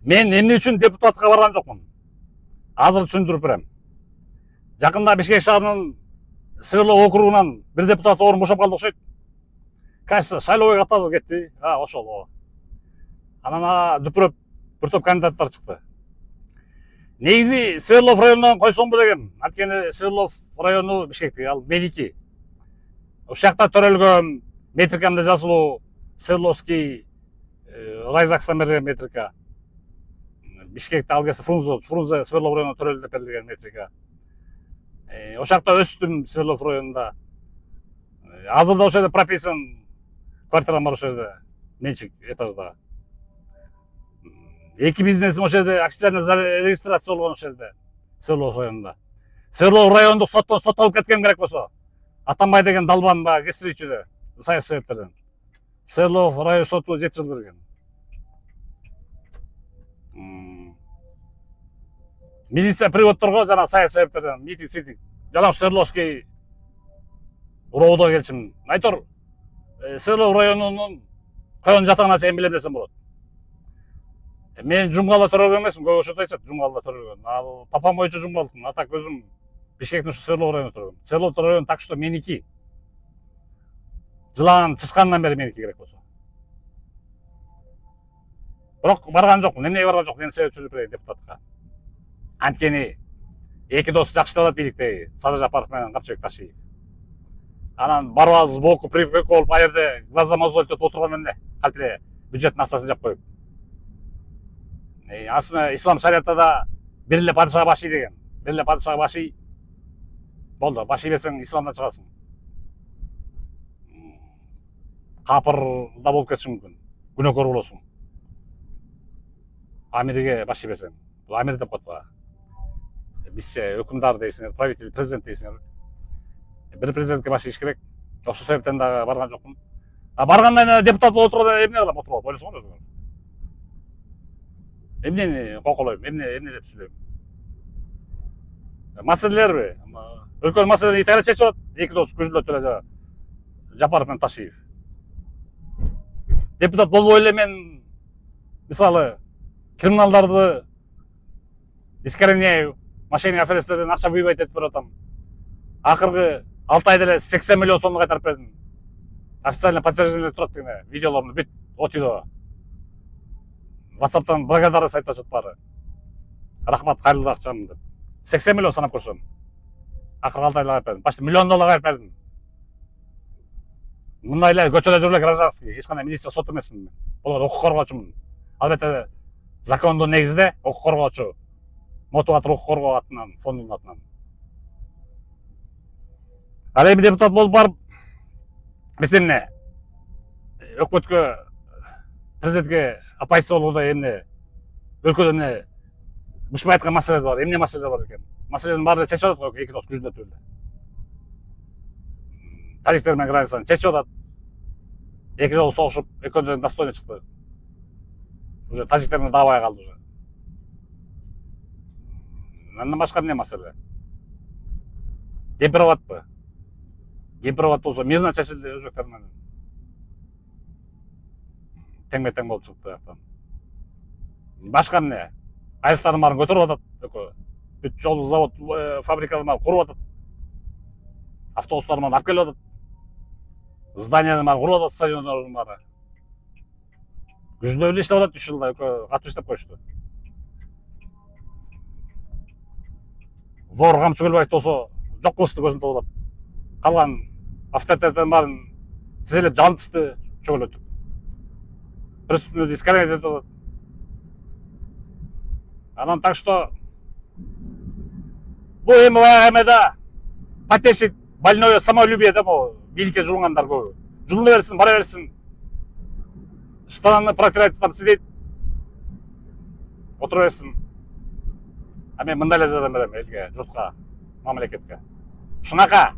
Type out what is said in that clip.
Мен эмне үчүн депутатка барган жокмун. Азыр түшүндүрүп берем. Жакында Бишкек шаарынын Свердлов округунан бир депутат орун бошоп калды окшойт. Кажется, шайлоого каттазып кетти. Ошол. Анан дүпүрөп бир топ кандидаттар чыкты. Негизи Свердлов районунан койсомбу дегем. Анткени Свердлов району Бишкектеги, ал меники. Ошол жакта төрөлгөн метрикамда жазылуу Свердловский райзакстан берген метрика. Бишкекте ал кезде Фрунзе Свердлов районуна төрөлдү деп берилген метрика. Ошол жакта өстүм Свердлов районунда. Азыр да ошол жерде прописан квартирам бар ошол жерде, менчик этажда. Эки бизнесим ошол жерде официально регистрация болгон ошол жерде, Свердлов районунда. Свердлов райондук соттон соттолуп кеткен керек болсо. Атамбай деген далбан баягы кестирүүчү саясий себептерден. Свердлов район соту 7 жыл берген. Милиция приводторго жана саясий себептерден митинг жана Свердловский уроодо келчим. Айтор Свердлов районунун койгон жатагына чейин билем десем болот. Мен Жумгала төрөлгөн эмесмин, көп ошентип айтышат, Жумгалда төрөлгөн. Ал папам боюнча Жумгалдыкмын, атак өзүм Бишкектин ушу Свердлов районунда төрөлгөм. Свердлов району так что меники. Жылан чычкандан бери меники керек болсо. Бирок барган жокмун, эмнеге барган жокмун, эмне себеп түшүрүп берейин депутатка. Анткени эки дос жакшы алат бийликтеги, Садыр Жапаров менен Капчыбек Ташиев. Анан барбаз сбоку привык болуп, а жерде глаза мозоль деп отурган эмне? Калп эле бюджеттин акчасын жап коюп. Асына ислам шариятында бир эле падышага башый деген. Бир эле падышага башый. Болду, башый берсең исламдан чыгасың. Капыр да болуп кетиши мүмкүн. Күнөөкөр болосуң. Амирге башый берсең. Бул амир деп коет го. Бизче өкүмдар дейсиңер, правитель, президент дейсиңер. Бир президентке башыйыш керек. Ошол себептен дагы барган жокмун. Баргандан кийин депутат болуп отурганда эмне кылам, отуруп алып ойлосоңор өзүңөр. Эмнени коколойм, эмне деп сүйлөйм. Маселелерби? Өлкөнүн маселелерин итайра чечип атат. Эки дос күжүлөт эле Жапаров менен Ташиев. Депутат болбой эле мен мисалы криминалдарды искоренею, мошенник аферисттерден акча выбивать этип баратам. Акыркы 6 айда эле 80 миллион сомду кайтарып бердим. Официально подтверждение турат деген видеолорду бүт отүйдө. WhatsApp'tan благодарность айтып атышат баары. Рахмат, кайрылуу акчам деп. 80 миллион санап көрсөм. Акыркы 6 айда кайтарып бердим. Почти миллион доллар кайтарып бердим. Мындай эле көчөдө жүрүп эле гражданский, эч кандай милиция сот эмесмин мен. Булар укук коргоочумун. Албетте закондун негизинде укук коргоочу. Мотиватор укук коргоо атынан, фондунун атынан. Ал эми депутат болуп барып, биз эмне? Өкмөткө, президентке оппозиция болгондо эмне? Өлкөдө эмне? Бушпай айткан маселелер бар, эмне маселелер бар экен? Маселенин баарын чечип атат го, эки дос күжүнөт эле. Тарихтер менен границаны чечип атат. Эки жолу согушуп, экөөдөн достойно чыкты. Уже тажиктер менен даабай калды уже. Андан башка эмне маселе? Гемпроводпу? Гемпровод болсо мирно чечилди өзбектер менен. Тең-тең болуп чыкты жактан. Башка эмне? Айылдардын баарын көтөрүп атат экөө. Бүт жол, завод, фабрикаларын баарын куруп атат. Автобустардын баарын алып келип атат. Зданияларын баарын куруп атат, стадиондордун баары. Күжүндөп эле иштеп атат 3 жылда, экөө катуу иштеп коюшту. Вор камчы Көлбаев болсо жок кылышты көзүн табалап. Калган авторитеттердин баарын тизелеп жалынтышты чөгөлөтүп. Преступный искоренять этип атат. Анан так что бул эми баягы эмеда потешить больное самолюбие да могу бийликке жулунгандар көбү. Жулуна берсин, бара берсин. Штанын протирать там сидеть. Отура берсин. А мен мындай эле жардам берем элге, журтка, мамлекетке. Ушунака